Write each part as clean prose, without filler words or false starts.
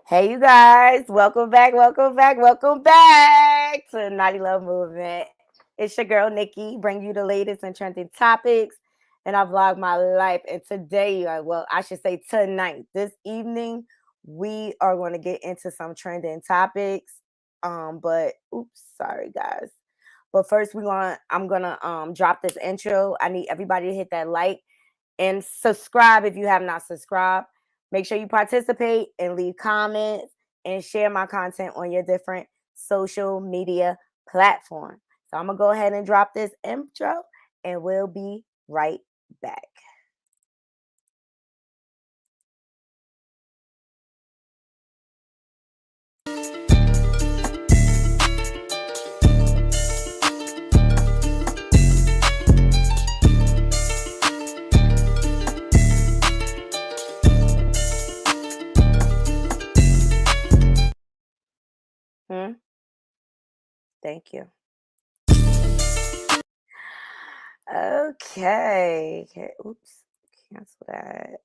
Hey, you guys, welcome back to Naughty Love Movement. It's your girl, Nikki, bring you the latest and trending topics, and I vlog my life. And today, well, I should say tonight, this evening, we are going to get into some trending topics. But oops, sorry guys. But first, I'm gonna drop this intro. I need everybody to hit that like and subscribe if you have not subscribed. Make sure you participate and leave comments and share my content on your different social media platforms. So I'm going to go ahead and drop this intro and we'll be right back. Thank you. Okay. Oops. Cancel that.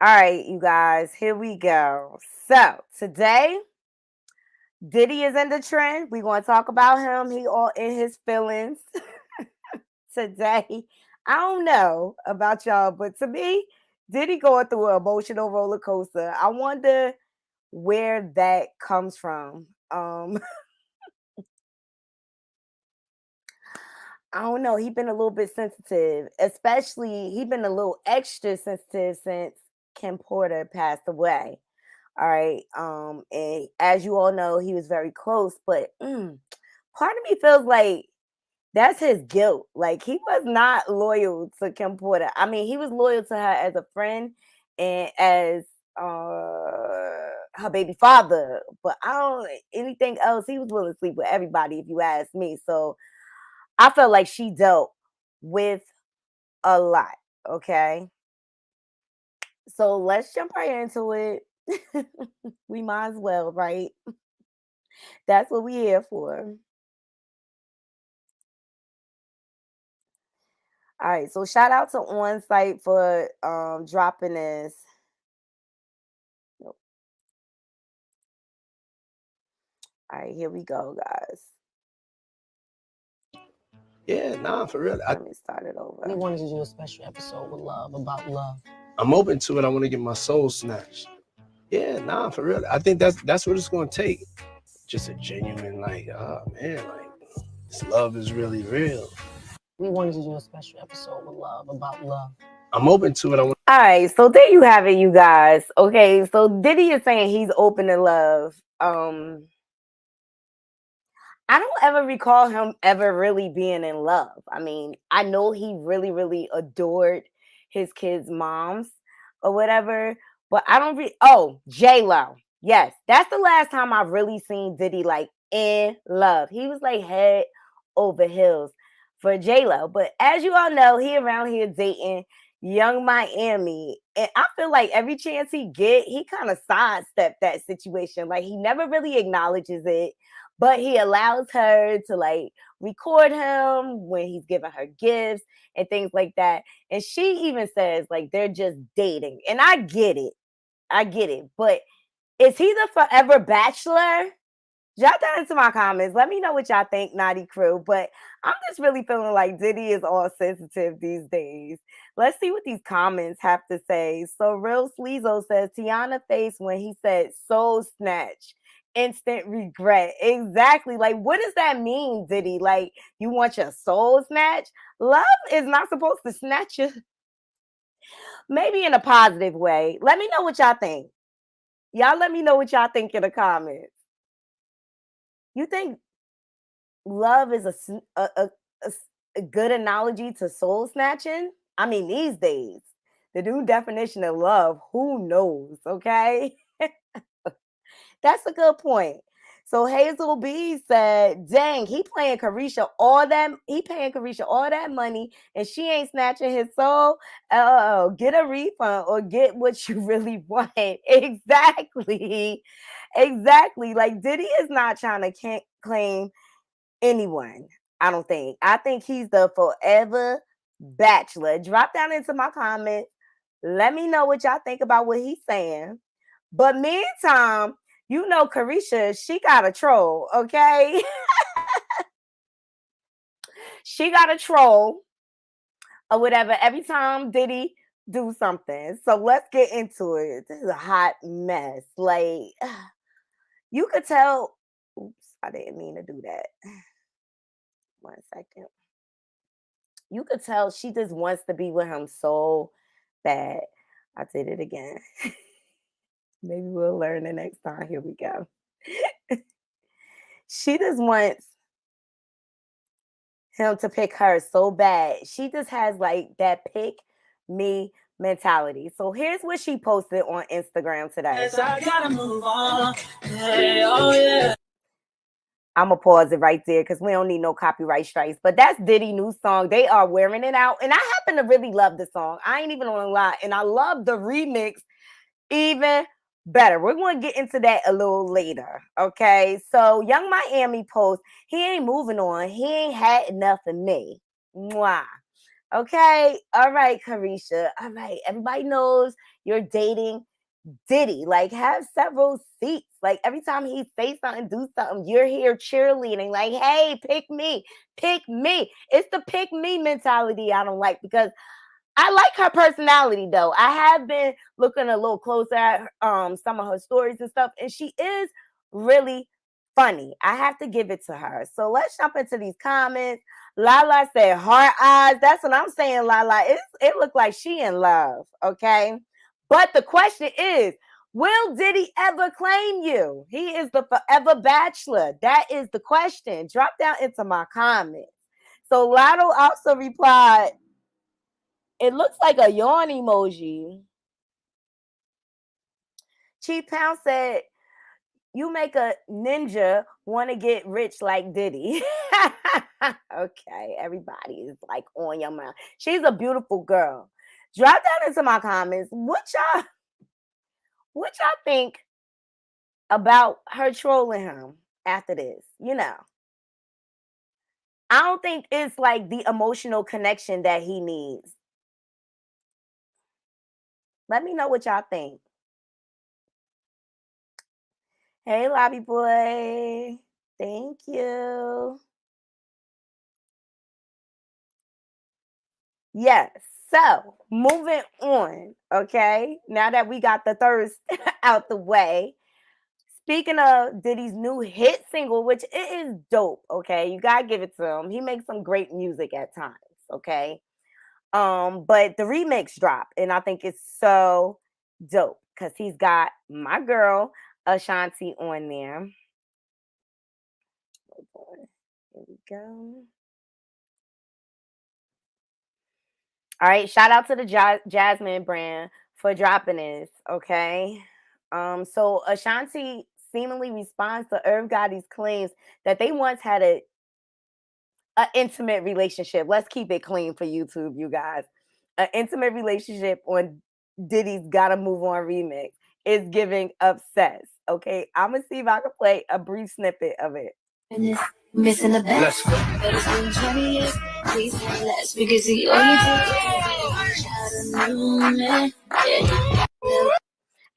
All right, you guys, here we go. So today, Diddy is in the trend. We're going to talk about him. He all in his feelings today. I don't know about y'all, but to me, Diddy going through an emotional roller coaster. I wonder where that comes from. I don't know. He been a little bit sensitive, especially he been a little extra sensitive since Kim Porter passed away. All right. And as you all know, he was very close, but part of me feels like that's his guilt. Like he was not loyal to Kim Porter. I mean, he was loyal to her as a friend and as her baby father, but I don't anything else. He was willing to sleep with everybody, if you ask me. So I felt like she dealt with a lot. Okay, so let's jump right into it. We might as well, right? That's what we here for. All right, so shout out to On Site for dropping this. Nope. All right, here we go, guys. Yeah, nah, for real. Let me start it over. We wanted to do a special episode with love, about love. I'm open to it. I want to get my soul snatched. Yeah, nah, for real. I think that's what it's gonna take. Just a genuine, like, oh man, like this love is really real. We wanted to do a special episode with love, about love. I'm open to it. All right, so there you have it, you guys. Okay, so Diddy is saying he's open to love. I don't ever recall him ever really being in love. I mean, I know he really, really adored his kids' moms or whatever, but I don't J-Lo. Yes, that's the last time I've really seen Diddy like in love. He was like head over heels for J-Lo. But as you all know, he around here dating Young Miami. And I feel like every chance he get, he kind of sidestep that situation. Like he never really acknowledges it, but he allows her to like record him when he's giving her gifts and things like that. And she even says like they're just dating. And I get it. But is he the forever bachelor? Jot that into my comments. Let me know what y'all think, Naughty Crew. But I'm just really feeling like Diddy is all sensitive these days. Let's see what these comments have to say. So Real Sleezo says Tiana face when he said soul snatch. Instant regret. Exactly. Like, what does that mean, Diddy? Like, you want your soul snatched? Love is not supposed to snatch you. Maybe in a positive way. Let me know what y'all think. Y'all let me know what y'all think in the comments. You think love is a good analogy to soul snatching? I mean, these days, the new definition of love, who knows? Okay. That's a good point. So Hazel B said, dang, he paying Karisha all that money and she ain't snatching his soul. Oh, get a refund or get what you really want. Exactly. Exactly. Like Diddy is not trying to claim anyone. I don't think. I think he's the forever bachelor. Drop down into my comments Let me know what y'all think about what he's saying. But meantime, you know Karisha, she got a troll, okay? She got a troll or whatever every time Diddy do something. So let's get into it. This is a hot mess. Like you could tell. Oops, I didn't mean to do that. 1 second. You could tell she just wants to be with him so bad. I did it again. Maybe we'll learn the next time. Here we go. She just wants him to pick her so bad. She just has like that pick me mentality. So here's what she posted on Instagram today. I gotta move on. Hey, oh yeah. I'm gonna pause it right there because we don't need no copyright strikes. But that's Diddy new song. They are wearing it out, and I happen to really love the song. I ain't even gonna lie, and I love the remix even better. We're going to get into that a little later. Okay. So, Young Miami post, he ain't moving on. He ain't had enough of me. Mwah. Okay. All right, Karisha. All right. Everybody knows you're dating Diddy. Like, have several seats. Like, every time he say something, do something, you're here cheerleading. Like, hey, pick me. Pick me. It's the pick me mentality I don't like because I like her personality though. I have been looking a little closer at some of her stories and stuff, and she is really funny. I have to give it to her. So let's jump into these comments. Lala said heart eyes. That's what I'm saying, Lala. It looked like she in love, okay? But the question is, will Diddy ever claim you? He is the forever bachelor. That is the question. Drop down into my comments. So Lotto also replied, it looks like a yawn emoji. Cheap Pound said, you make a ninja want to get rich like Diddy. Okay, everybody is like on your mind. She's a beautiful girl. Drop down into my comments. What y'all think about her trolling him after this? You know. I don't think it's like the emotional connection that he needs. Let me know what y'all think. Hey, Lobby Boy. Thank you. Yes. So, moving on. Okay. Now that we got the thirst out the way. Speaking of Diddy's new hit single, which it is dope. Okay. You gotta give it to him. He makes some great music at times. Okay. But the remix dropped, and I think it's so dope because he's got my girl Ashanti on there. Here we go. All right, shout out to the Jasmine brand for dropping this. Okay, so Ashanti seemingly responds to Irv Gotti's claims that they once had a intimate relationship. Let's keep it clean for YouTube, you guys. An intimate relationship on Diddy's "Gotta Move On" remix is giving obsessed. Okay, I'm gonna see if I can play a brief snippet of it. Missing the best. But it's been 20 years. Please say less because you only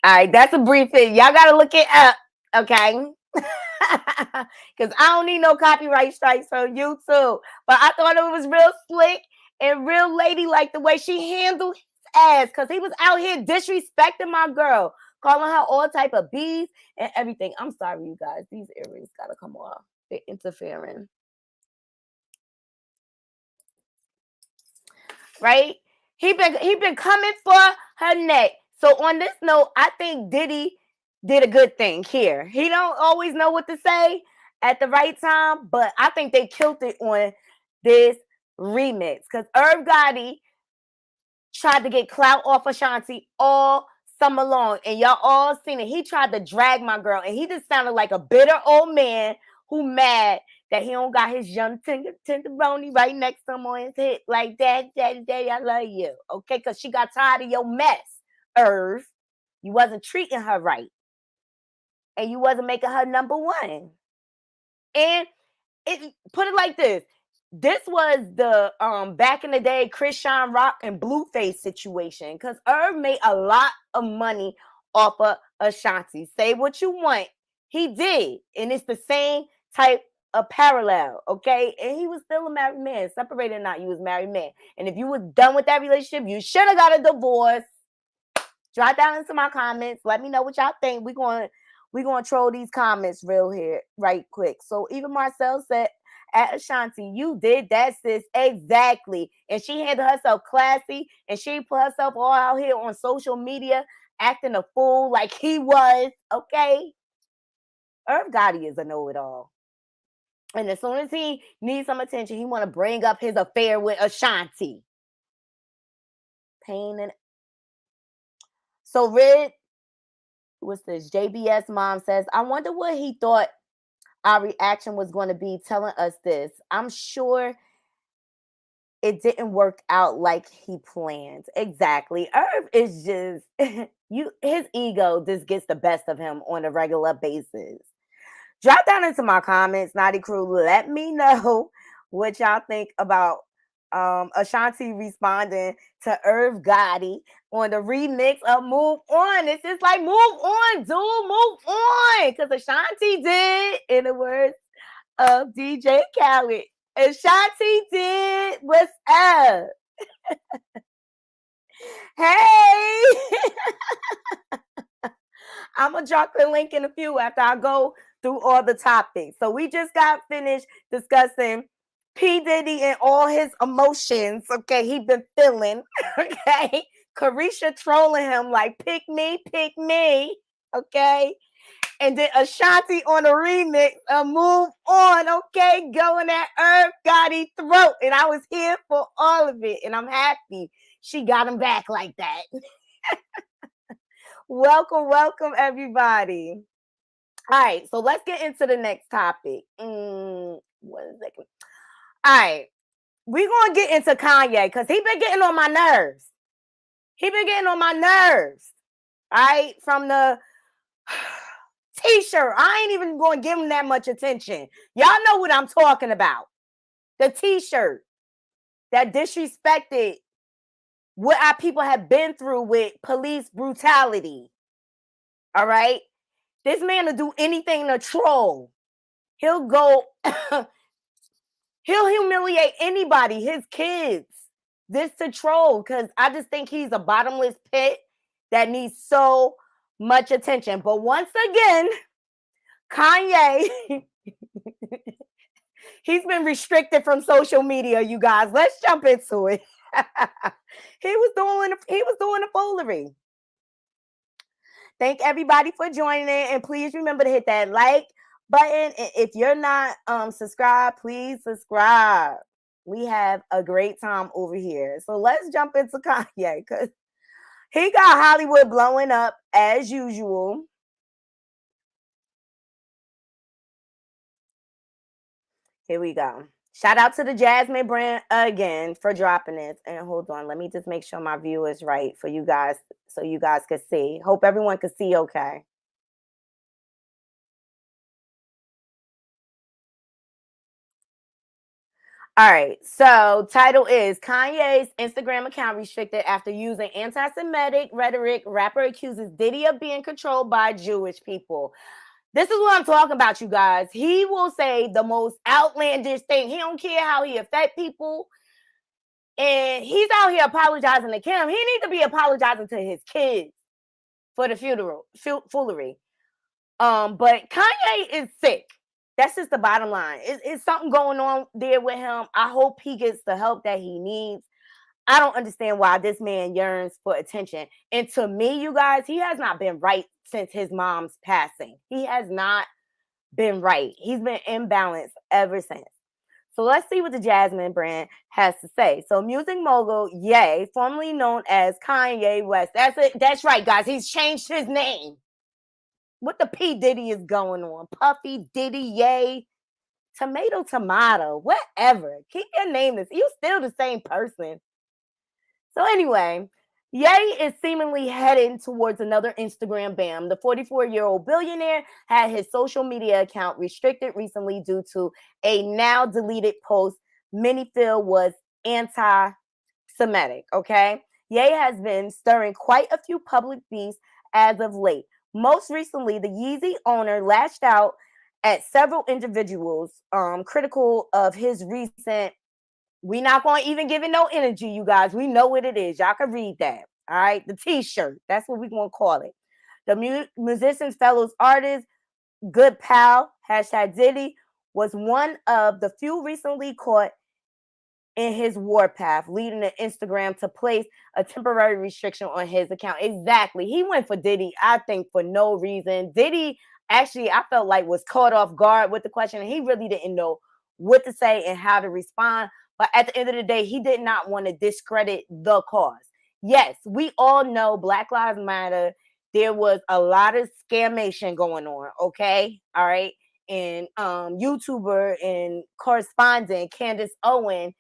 All right, that's a brief thing. Y'all gotta look it up, okay? Because I don't need no copyright strikes on YouTube. But I thought it was real slick and real ladylike the way she handled his ass. Because he was out here disrespecting my girl, calling her all type of bees and everything. I'm sorry, you guys. These earrings gotta come off. They're interfering. Right? He been coming for her neck. So on this note, I think Diddy did a good thing here. He don't always know what to say at the right time, but I think they killed it on this remix because Irv Gotti tried to get clout off Ashanti all summer long, and y'all all seen it. He tried to drag my girl, and he just sounded like a bitter old man who mad that he don't got his young tenderoni right next to him on his hip. Like, daddy, I love you. Okay, because she got tired of your mess, Irv. You wasn't treating her right. And you wasn't making her number one. And put it like this. this was the back in the day Christian Rock and Blueface situation, because Irv made a lot of money off of Ashanti. Say what you want, he did, and it's the same type of parallel, okay? And he was still a married man, separated or not, you was a married man. And if you was done with that relationship, you should have got a divorce. Drop down into my comments. Let me know what y'all think. We're gonna troll these comments real here right quick. So even Marcel said, at Ashanti, you did that, sis. Exactly. And she handled herself classy, and she put herself all out here on social media acting a fool like he was. Okay. Irv Gotti is a know-it-all. And as soon as he needs some attention, he want to bring up his affair with Ashanti. Pain and so Red, what's this? JBS mom says, I wonder what he thought our reaction was going to be telling us this. I'm sure it didn't work out like he planned. Exactly. Irv is just his ego just gets the best of him on a regular basis. Drop down into my comments, Naughty Crew. Let me know what y'all think about Ashanti responding to Irv Gotti on the remix of Move On. It's just like, move on, dude, move on. Because Ashanti did, in the words of DJ Khaled. Ashanti did. What's up? Hey! I'm going to drop the link in a few after I go through all the topics. So we just got finished discussing P. Diddy and all his emotions, okay, he been feeling, okay? Karisha trolling him like, pick me, okay? And then Ashanti on the remix of Move On, okay? Going at Irv Gotti throat. And I was here for all of it, and I'm happy she got him back like that. Welcome, everybody. All right, so let's get into the next topic. 1 second. All right, we're going to get into Kanye because he been getting on my nerves. All right, from the t-shirt. I ain't even going to give him that much attention. Y'all know what I'm talking about. The t-shirt that disrespected what our people have been through with police brutality. All right? This man will do anything to troll. He'll go... He'll humiliate anybody, his kids, this to troll, because I just think he's a bottomless pit that needs so much attention. But once again, Kanye, he's been restricted from social media, you guys. Let's jump into it. He was doing the foolery. Thank everybody for joining in, and please remember to hit that like button. If you're not subscribed, please subscribe. We have a great time over here. So let's jump into Kanye, because he got Hollywood blowing up as usual. Here we go. Shout out to the Jasmine brand again for dropping this. And hold on, let me just make sure my view is right for you guys, so you guys can see. Hope everyone can see okay. All right, so title is Kanye's Instagram account restricted after using anti-Semitic rhetoric. Rapper accuses Diddy of being controlled by Jewish people. This is what I'm talking about, you guys. He will say the most outlandish thing. He don't care how he affect people. And he's out here apologizing to Kim. He needs to be apologizing to his kids for the foolery. But Kanye is sick. That's just the bottom line. It's something going on there with him. I hope he gets the help that he needs. I don't understand why this man yearns for attention. And to me, you guys, he has not been right since his mom's passing. He has not been right. He's been imbalanced ever since. So let's see what the Jasmine brand has to say. So music mogul Ye, formerly known as Kanye West. That's it. That's right, guys. He's changed his name. What the P. Diddy is going on? Puffy, Diddy, Ye, tomato, whatever. Keep your name this. You're still the same person. So anyway, Ye is seemingly heading towards another Instagram ban. The 44-year-old billionaire had his social media account restricted recently due to a now deleted post many feel was anti-Semitic. Okay, Ye has been stirring quite a few public beefs as of late. Most recently, the Yeezy owner lashed out at several individuals critical of his recent. We not going to even give it no energy, you guys. We know what it is. Y'all can read that. All right, the T-shirt. That's what we going to call it. The musician's fellow artist, good pal, hashtag Diddy, was one of the few recently caught in his warpath, leading the Instagram to place a temporary restriction on his account. Exactly. He went for Diddy, I think, for no reason. Diddy actually, I felt like, was caught off guard with the question, and he really didn't know what to say and how to respond. But at the end of the day, he did not want to discredit the cause. Yes, we all know Black Lives Matter. There was a lot of scamation going on, okay? All right. And YouTuber and correspondent Candace Owen,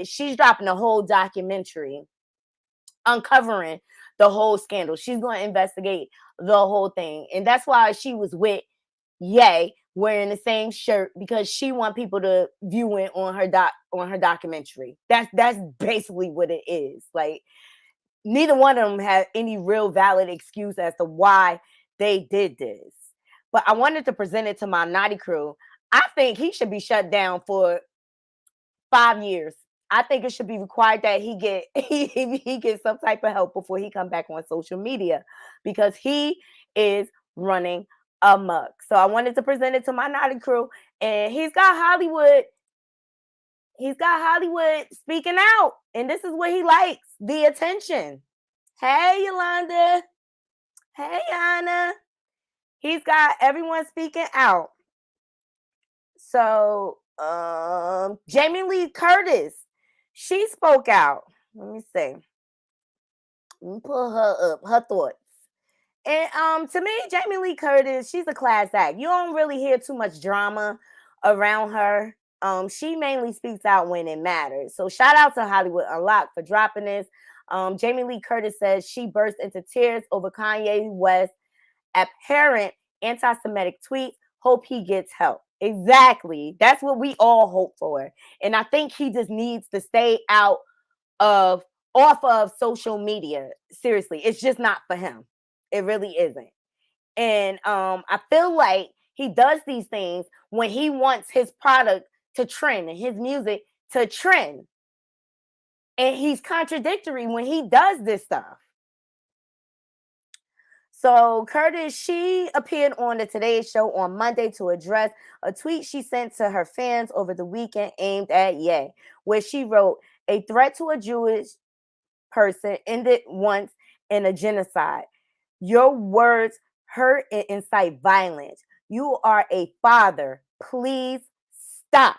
she's dropping a whole documentary uncovering the whole scandal. She's going to investigate the whole thing. And that's why she was with Ye wearing the same shirt, because she want people to view it on her documentary. That's basically what it is. Like, neither one of them had any real valid excuse as to why they did this. But I wanted to present it to my naughty crew. I think he should be shut down for 5 years. I think it should be required that he get he get some type of help before he come back on social media, because he is running amok. So I wanted to present it to my naughty crew, and he's got Hollywood speaking out, and this is what he likes: the attention. Hey, Yolanda. Hey, Anna. He's got everyone speaking out. So Jamie Lee Curtis, she spoke out. Let me see. Let me pull her up, her thoughts. And to me, Jamie Lee Curtis, she's a class act. You don't really hear too much drama around her. She mainly speaks out when it matters. So shout out to Hollywood Unlocked for dropping this. Jamie Lee Curtis says she burst into tears over Kanye West's apparent anti-Semitic tweets. Hope he gets help. Exactly. That's what we all hope for. And I think he just needs to stay off of social media. Seriously, it's just not for him. It really isn't. And I feel like he does these things when he wants his product to trend and his music to trend. And he's contradictory when he does this stuff. So Curtis, she appeared on the Today Show on Monday to address a tweet she sent to her fans over the weekend aimed at Ye, where she wrote, "A threat to a Jewish person ended once in a genocide. Your words hurt and incite violence. You are a father. Please stop."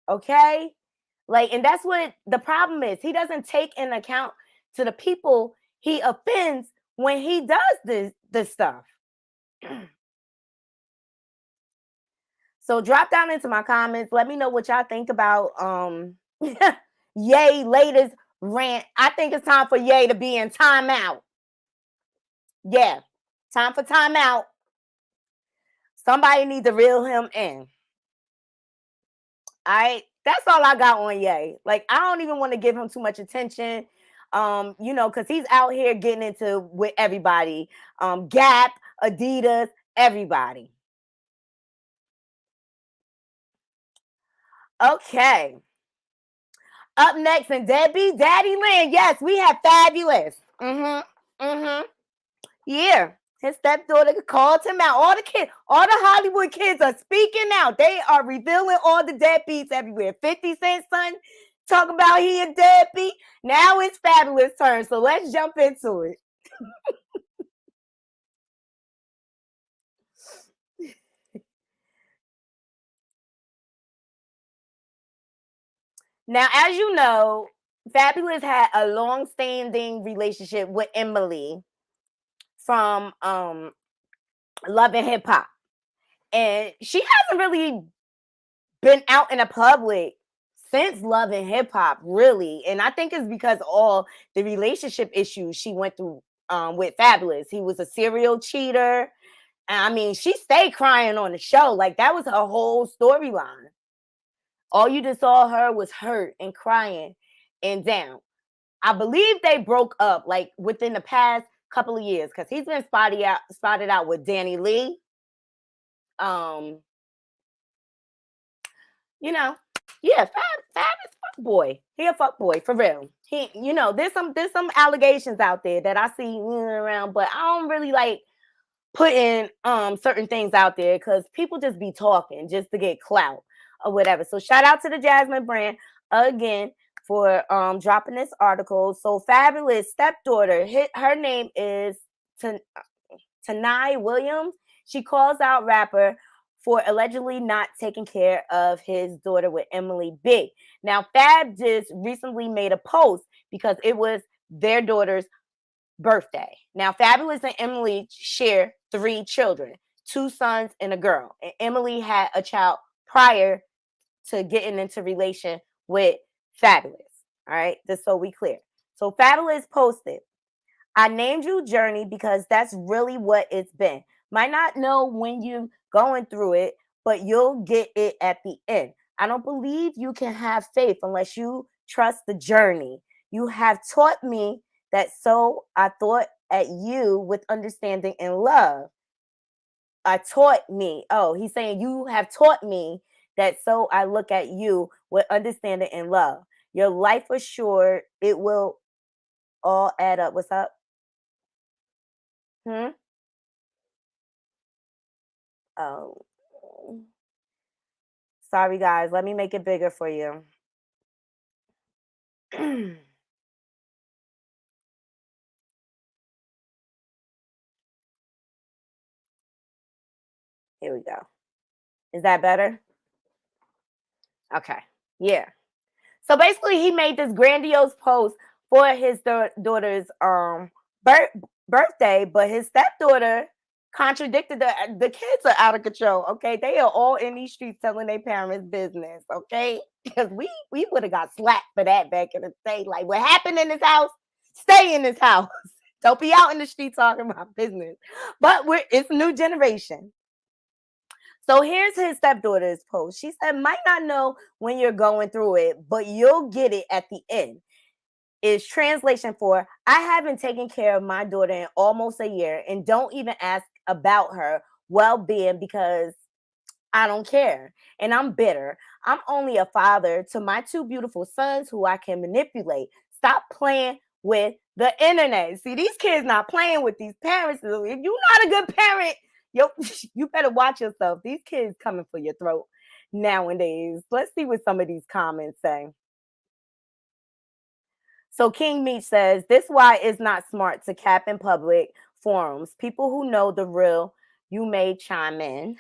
Okay? Like, and that's what the problem is. He doesn't take into account to the people he offends when he does this stuff. So drop down into my comments. Let me know what y'all think about Ye latest rant. I think it's time for Ye to be in timeout. Yeah, time for timeout. Somebody needs to reel him in. All right, that's all I got on Ye. Like, I don't even want to give him too much attention. Because he's out here getting into with everybody. Gap, Adidas, everybody. Okay. Up next in Deadbeat Daddy Land. Yes, we have Fabulous. Yeah. His stepdaughter called him out. All the Hollywood kids are speaking out. They are revealing all the deadbeats everywhere. 50 Cent son talking about he a deadbeat. Now it's Fabulous' turn. So let's jump into it. Now, as you know, Fabulous had a long-standing relationship with Emily from Love and Hip Hop. And she hasn't really been out in the public since Love and Hip Hop, really. And I think it's because all the relationship issues she went through with Fabulous. He was a serial cheater. And I mean, she stayed crying on the show. Like, that was her whole storyline. All you just saw her was hurt and crying and down. I believe they broke up like within the past couple of years because he's been spotted out with Danny Lee. You know, yeah, Fab is fuck boy. He a fuck boy for real. He, there's some allegations out there that I see around, but I don't really like putting certain things out there because people just be talking just to get clout or whatever. So shout out to the Jasmine brand again for dropping this article. So Fabulous stepdaughter, her name is Tanai Williams. She calls out rapper for allegedly not taking care of his daughter with Emily B. Now, Fab just recently made a post because it was their daughter's birthday. Now, Fabulous and Emily share 3 children, 2 sons and a girl. And Emily had a child prior to getting into relation with Fabulous. All right, just so we clear. So Fabulous posted, I named you Journey because that's really what it's been. Might not know when you going through it, but you'll get it at the end. I don't believe you can have faith unless you trust the journey. You have taught me that, so I thought at you with understanding and love. He's saying you have taught me that, so I look at you with understanding and love. Your life assured it will all add up. What's up? Oh, sorry guys. Let me make it bigger for you. Here we go. Is that better? Okay. Yeah. So basically, he made this grandiose post for his daughter's birthday, but his stepdaughter contradicted. The kids are out of control. Okay, they are all in these streets telling their parents business. Okay, because we would have got slapped for that back in the day. Like, what happened in this house, stay in this house. Don't be out in the street talking about business. But it's a new generation. So here's his stepdaughter's post. She said, might not know when you're going through it, but you'll get it at the end. Is translation for, I haven't taken care of my daughter in almost a year and don't even ask about her well-being because I don't care. And I'm bitter. I'm only a father to my 2 beautiful sons who I can manipulate. Stop playing with the internet. See, these kids not playing with these parents. If you're not a good parent, you better watch yourself. These kids coming for your throat nowadays. Let's see what some of these comments say. So King Meech says, this why it's not smart to cap in public forums. People who know the real, you may chime in.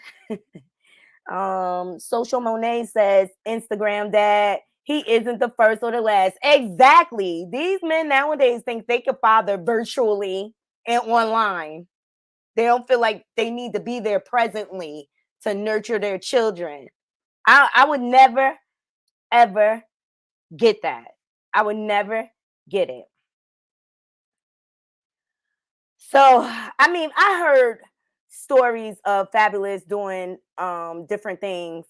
Social Monet says, Instagram dad, he isn't the first or the last. Exactly. These men nowadays think they can father virtually and online. They don't feel like they need to be there presently to nurture their children. I would never, ever get that. I would never get it. So, I mean, I heard stories of Fabulous doing different things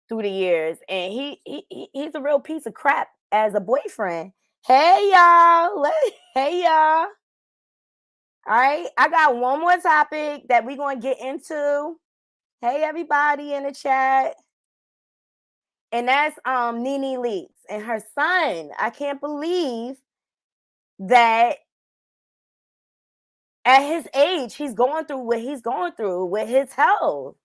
through the years, and he's a real piece of crap as a boyfriend. Hey y'all. Hey y'all. All right, I got one more topic that we're going to get into. Hey, everybody in the chat. And that's NeNe Leakes and her son. I can't believe that at his age, he's going through what he's going through with his health.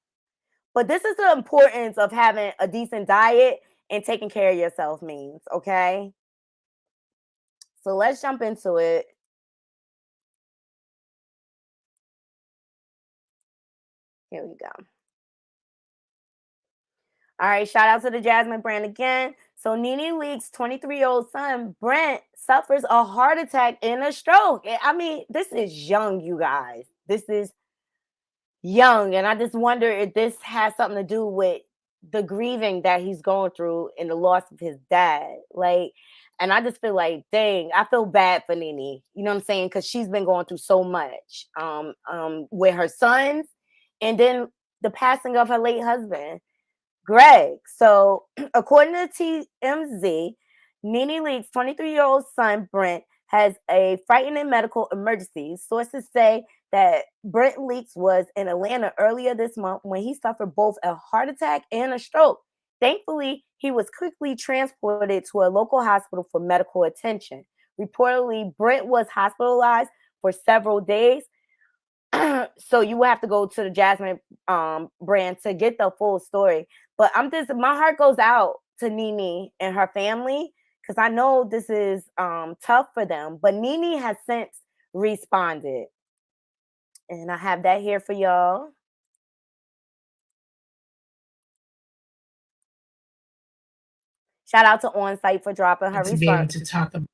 But this is the importance of having a decent diet and taking care of yourself means, okay? So let's jump into it. Here we go. All right, shout out to the Jasmine brand again. So NeNe Leakes' 23-year-old son, Brent, suffers a heart attack and a stroke. I mean, this is young, you guys. This is young. And I just wonder if this has something to do with the grieving that he's going through and the loss of his dad. Like, and I just feel like, dang, I feel bad for NeNe. You know what I'm saying? Because she's been going through so much with her sons and then the passing of her late husband. Greg. So, according to TMZ, NeNe Leakes' 23-year-old son, Brent, has a frightening medical emergency. Sources say that Brent Leaks was in Atlanta earlier this month when he suffered both a heart attack and a stroke. Thankfully, he was quickly transported to a local hospital for medical attention. Reportedly, Brent was hospitalized for several days. So you will have to go to the Jasmine brand to get the full story. But my heart goes out to NeNe and her family because I know this is tough for them. But NeNe has since responded. And I have that here for y'all. Shout out to On Site for dropping her To be able response. to talk about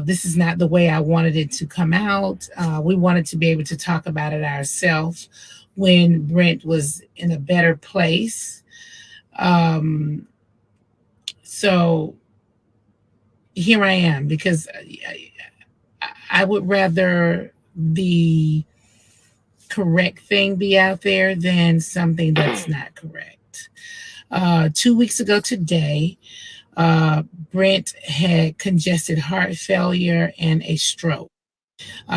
this is not the way I wanted it to come out. We wanted to be able to talk about it ourselves when Brent was in a better place. So here I am because I would rather the correct thing be out there than something that's not correct. 2 weeks ago today, Brent had congested heart failure and a stroke.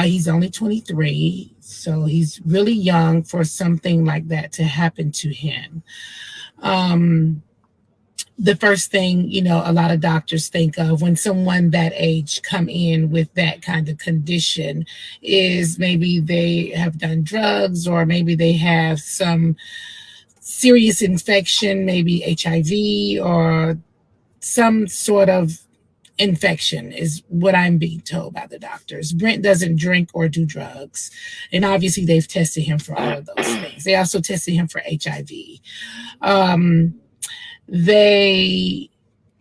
He's only 23, so he's really young for something like that to happen to him. The first thing, a lot of doctors think of when someone that age come in with that kind of condition is maybe they have done drugs or maybe they have some serious infection, maybe HIV or some sort of infection is what I'm being told by the doctors. Brent doesn't drink or do drugs. And obviously they've tested him for all of those things. They also tested him for HIV. They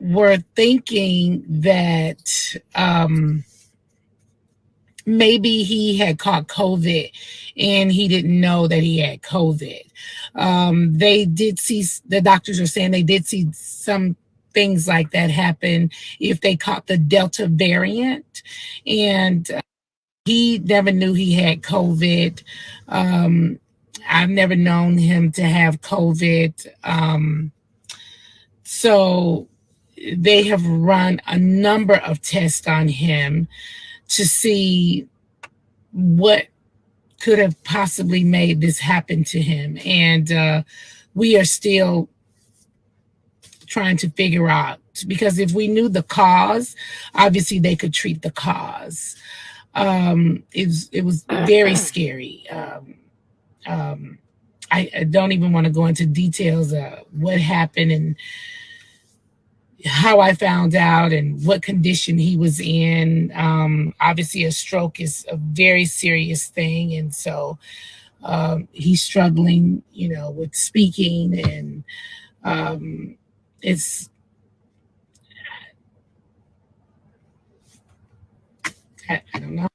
were thinking that maybe he had caught COVID and he didn't know that he had COVID. They did see, the doctors are saying they did see some things like that happen if they caught the Delta variant. And he never knew he had COVID. I've never known him to have COVID. So they have run a number of tests on him to see what could have possibly made this happen to him. And we are still trying to figure out, because if we knew the cause, obviously they could treat the cause. It was very scary. I don't even want to go into details of what happened and how I found out and what condition he was in. Obviously, a stroke is a very serious thing. And so he's struggling, with speaking. And it's, I don't know.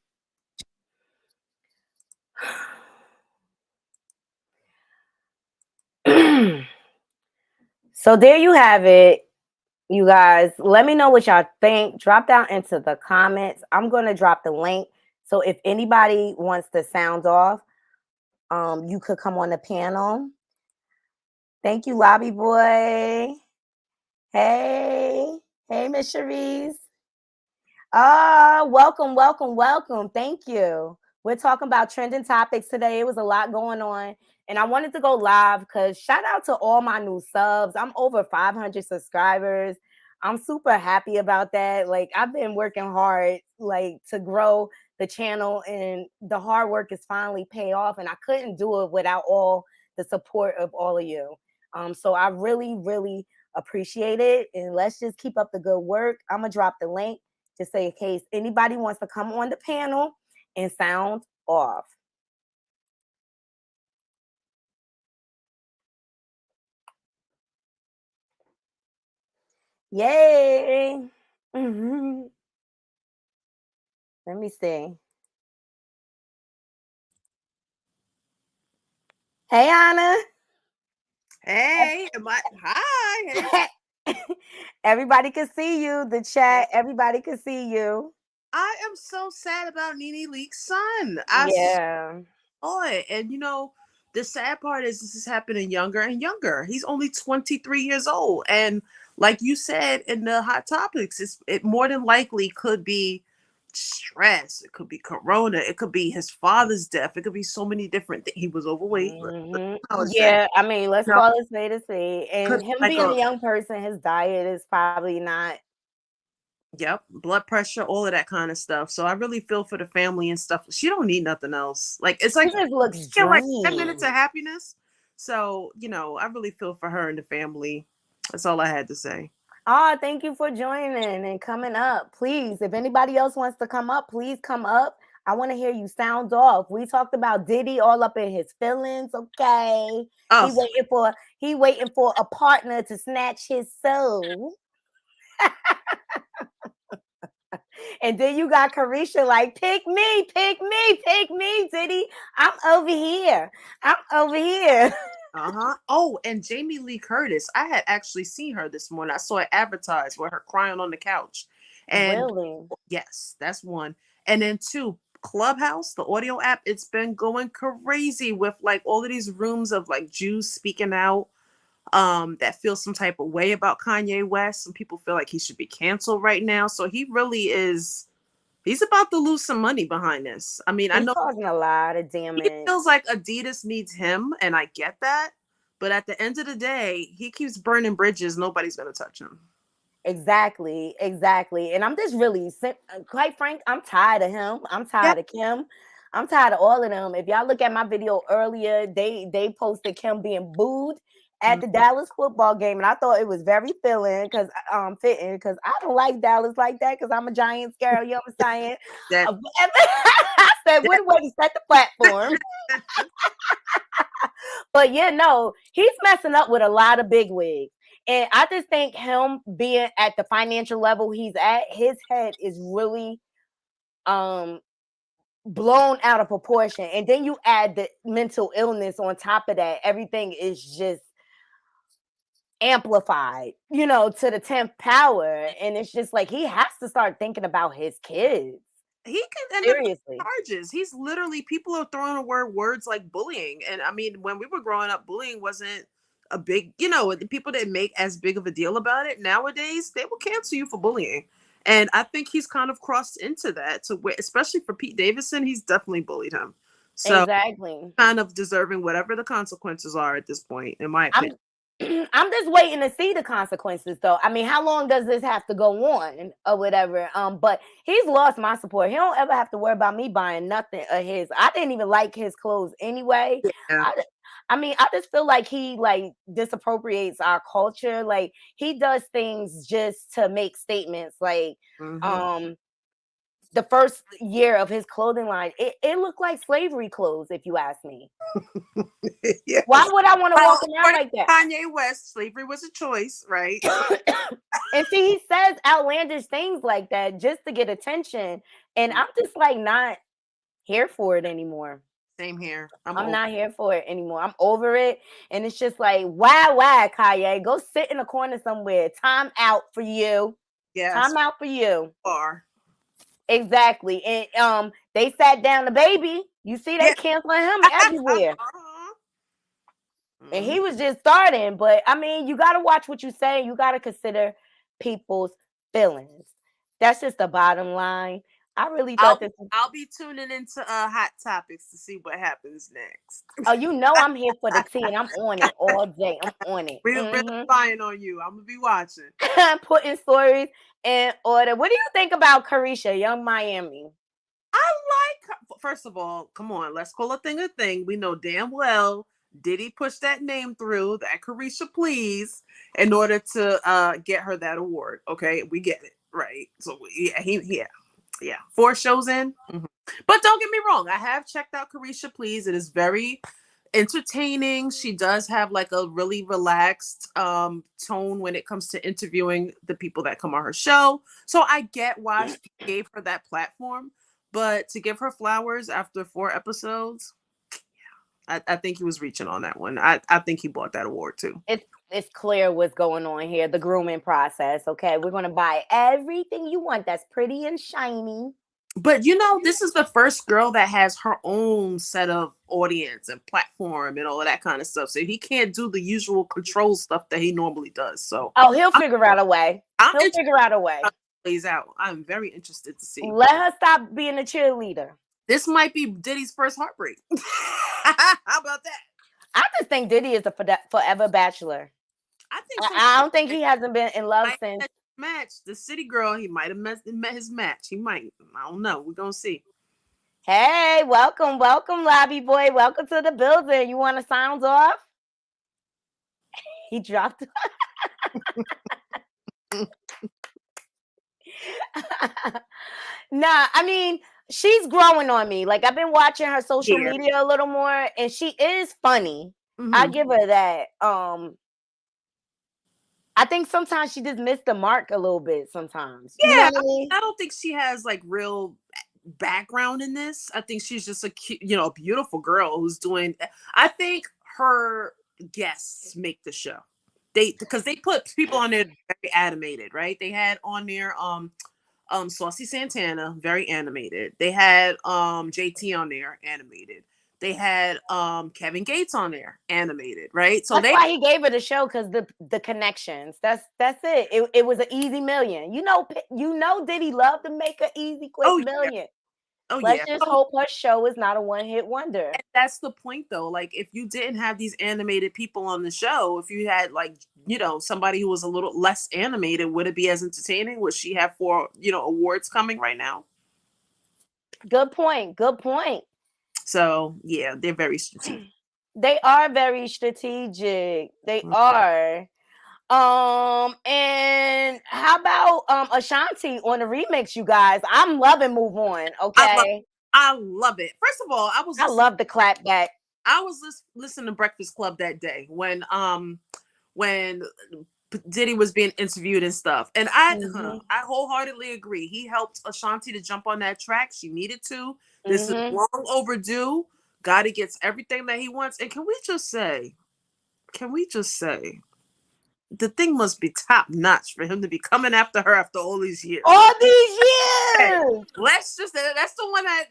So there you have it. You guys, let me know what y'all think. Drop down into the comments. I'm going to drop the link. So if anybody wants to sound off, you could come on the panel. Thank you, Lobby Boy. Hey, Miss Cherise. Welcome, welcome, welcome. Thank you. We're talking about trending topics today. It was a lot going on. And I wanted to go live because shout out to all my new subs. I'm over 500 subscribers. I'm super happy about that. Like, I've been working hard, to grow the channel, and the hard work is finally pay off. And I couldn't do it without all the support of all of you. So I really, really appreciate it. And let's just keep up the good work. I'm going to drop the link just say in case anybody wants to come on the panel and sound off. Yay. Mm-hmm. Let me see. Hey, Anna. Hey, hi. Hey. Everybody can see you. The chat, everybody can see you. I am so sad about NeNe Leakes' son. Yeah. Oh, and the sad part is this is happening younger and younger. He's only 23 years old. And like you said in the hot topics, it more than likely could be stress. It could be corona. It could be his father's death. It could be so many different things. He was overweight. Yeah, I mean, let's No, call it spade a spade. could And be him like being a a young person, his diet is probably not. yep, blood pressure, all of that kind of stuff. So I really feel for the family and stuff. She don't need nothing else. Like it's He like just looks she get like 10 minutes drained. of happiness. So, I really feel for her and the family. That's all I had to say. Oh, thank you for joining and coming up. Please, if anybody else wants to come up, please come up. I want to hear you sound off. We talked about Diddy all up in his feelings. Okay. Oh, He waiting for a partner to snatch his soul. And then you got Karisha like, pick me, Diddy. I'm over here. I'm over here. uh-huh. Oh, and Jamie Lee Curtis. I had actually seen her this morning. I saw it advertised with her crying on the couch. And Really? yes, that's one. And then two, Clubhouse, the audio app, it's been going crazy with like all of these rooms of like Jews speaking out that feel some type of way about Kanye West. Some people feel like he should be canceled right now. So he really is he's about to lose some money behind this. I mean, I He's know causing a lot of he damage. feels like Adidas needs him, and I get that. But at the end of the day, he keeps burning bridges. Nobody's gonna touch him. Exactly. And I'm just really, quite frank, I'm tired of him. I'm Yeah. tired of Kim. I'm tired of all of them. If y'all look at my video earlier, they posted Kim being booed at the Dallas football game, and I thought it was very fitting because I don't like Dallas like that because I'm a Giants girl. You know what I'm saying? That, I said, what a way to set the platform. But yeah, no, he's messing up with a lot of big wigs. And I just think him being at the financial level he's at, his head is really blown out of proportion. And then you add the mental illness on top of that, everything is just amplified, to the 10th power. And it's just like he has to start thinking about his kids. he can end up Seriously. charges. He's literally people are throwing words like bullying. And I mean, when we were growing up, bullying wasn't a big, the people didn't make as big of a deal about it. Nowadays, they will cancel you for bullying. And I think he's kind of crossed into that to where, especially for Pete Davidson, he's definitely bullied him. So Exactly. kind of deserving whatever the consequences are at this point, in my opinion. I'm just waiting to see the consequences, though. I mean, how long does this have to go on or whatever? But he's lost my support. He don't ever have to worry about me buying nothing of his. I didn't even like his clothes anyway. Yeah. I mean, I just feel like he like disappropriates our culture. Like he does things just to make statements. Like, the first year of his clothing line, it looked like slavery clothes, if you ask me. Yes. Why would I want to walk around like that? Kanye West, slavery was a choice, right? And see, he says outlandish things like that just to get attention. And I'm just like not here for it anymore. Same here. I'm not here for it anymore. I'm over it. And it's just like, why, Kanye? Go sit in a corner somewhere. Time out for you. Yes. Time out for you. Far. Exactly. And they sat down the baby. You see, they canceling him everywhere. And he was just starting. But I mean, you got to watch what you say. You got to consider people's feelings. That's just the bottom line. I really thought I'll be tuning into Hot Topics to see what happens next. Oh, I'm here for the tea, and I'm on it all day. I'm on it. We're really spying on you. I'm gonna be watching. Putting stories in order. What do you think about Karisha, Young Miami? I like her. First of all, come on, let's call a thing a thing. We know damn well Diddy pushed that name through, that Karisha please, in order to get her that award. Okay, we get it, right? So yeah, 4 shows in. But don't get me wrong, I have checked out Karisha please. It is very entertaining. She does have like a really relaxed tone when it comes to interviewing the people that come on her show. So I get why she gave her that platform, but to give her flowers after 4 episodes, I think he was reaching on that one. I think he bought that award too. It's clear what's going on here. The grooming process. Okay, we're gonna buy everything you want that's pretty and shiny. But this is the first girl that has her own set of audience and platform and all of that kind of stuff. So he can't do the usual control stuff that he normally does. So Oh, he'll figure out a way. I'm He'll interested figure out a way. how it plays out. I'm very interested to see. Let her stop being a cheerleader. This might be Diddy's first heartbreak. How about that? I just think Diddy is a forever bachelor. I think I don't think he hasn't been in love since. Match the city girl. He might have met his match. He might. I don't know. We're gonna see. Hey, welcome, Lobby Boy. Welcome to the building. You want to sound off? He dropped. Nah, I mean, she's growing on me. Like, I've been watching her social media a little more, and she is funny. Mm-hmm. I give her that. I think sometimes she just missed the mark a little bit sometimes. Yeah, you know what I mean? I don't think she has like real background in this. I think she's just a cute, beautiful girl who's doing. I think her guests make the show. Because they put people on there very animated, right? They had on there Saucy Santana, very animated. They had JT on there, animated. They had Kevin Gates on there, animated, right? So that's why he gave her the show, because the connections. That's it. It was an easy million. Diddy love to make an easy quick million. Let's just hope her show is not a one-hit wonder. And that's the point, though. Like, if you didn't have these animated people on the show, if you had somebody who was a little less animated, would it be as entertaining? Would she have 4 awards coming right now? Good point. So yeah, they're very strategic. They are very strategic. They are. And how about Ashanti on the remix, you guys? I'm loving Move On. Okay. I love it. First of all, I love the clap back. I was listening to Breakfast Club that day when Diddy was being interviewed and stuff. And I wholeheartedly agree. He helped Ashanti to jump on that track. She needed to. This is long overdue. Gotti gets everything that he wants. And can we just say, the thing must be top notch for him to be coming after her after all these years. All these years! Let's just say that's the one that,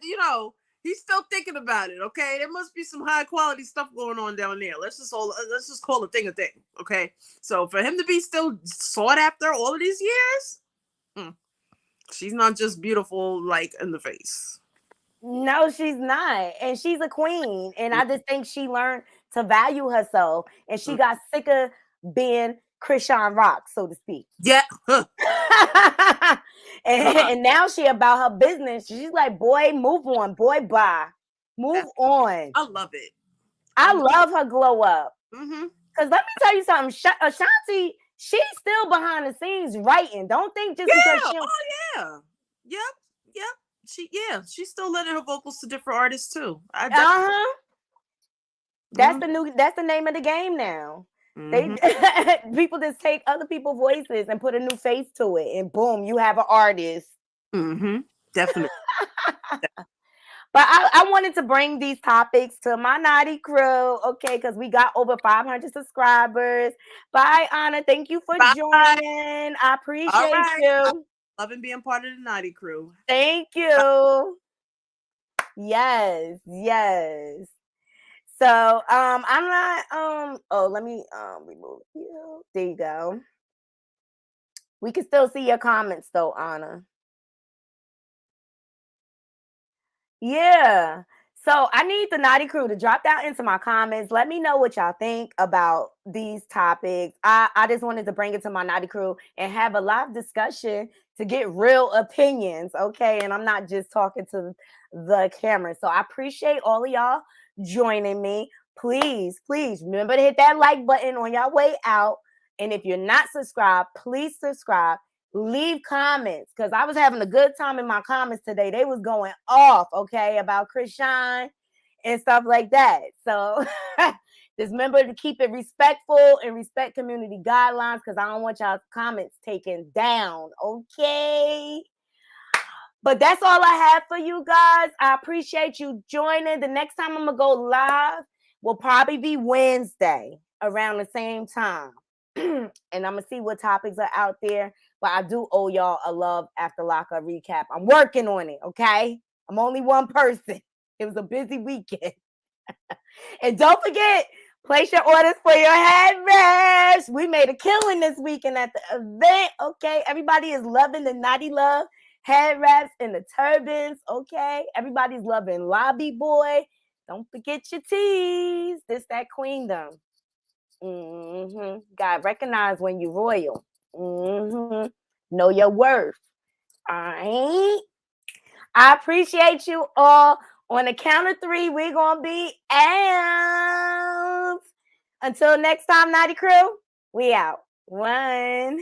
he's still thinking about it, okay? There must be some high quality stuff going on down there. Let's just call a thing, okay? So for him to be still sought after all of these years, she's not just beautiful, like, in the face. No, she's not. And she's a queen. And I just think she learned to value herself. And she got sick of being Krishan Rock, so to speak. Yeah. And now she about her business. She's like, boy, move on. Boy, bye. Move on. I love it. I love her glow up. Mm-hmm. Because let me tell you something. Ashanti, she's still behind the scenes writing. Don't think just because she... Oh, yeah. Yep. She's still letting her vocals to different artists, too. That's the name of the game now. People just take other people's voices and put a new face to it, and boom, you have an artist. Definitely. But I wanted to bring these topics to my naughty crew, okay, because we got over 500 subscribers. Bye, Anna. Thank you for joining. I appreciate you. Loving being part of the naughty crew. Thank you. Yes. So I'm not let me remove you. There you go. We can still see your comments though, Anna. Yeah. So I need the naughty crew to drop down into my comments. Let me know what y'all think about these topics. I just wanted to bring it to my naughty crew and have a live discussion to get real opinions, okay? And I'm not just talking to the camera. So I appreciate all of y'all joining me. Please remember to hit that like button on your way out. And if you're not subscribed, please subscribe. Leave comments, because I was having a good time in my comments today. They was going off, okay, about Krishan and stuff like that. So just remember to keep it respectful and respect community guidelines, because I don't want y'all's comments taken down, okay? But that's all I have for you guys. I appreciate you joining. The next time I'm going to go live will probably be Wednesday around the same time. And I'm going to see what topics are out there. But I do owe y'all a Love After Lockup recap. I'm working on it, okay? I'm only one person. It was a busy weekend. And don't forget, place your orders for your headbands. We made a killing this weekend at the event, okay? Everybody is loving the Naughty Love head wraps and the turbans, okay? Everybody's loving Lobby Boy. Don't forget your tees. This that queendom. God, recognize when you royal. Know your worth. All right. I appreciate you all. On the count of 3, we're gonna be out. Until next time, Naughty Crew, we out. 1.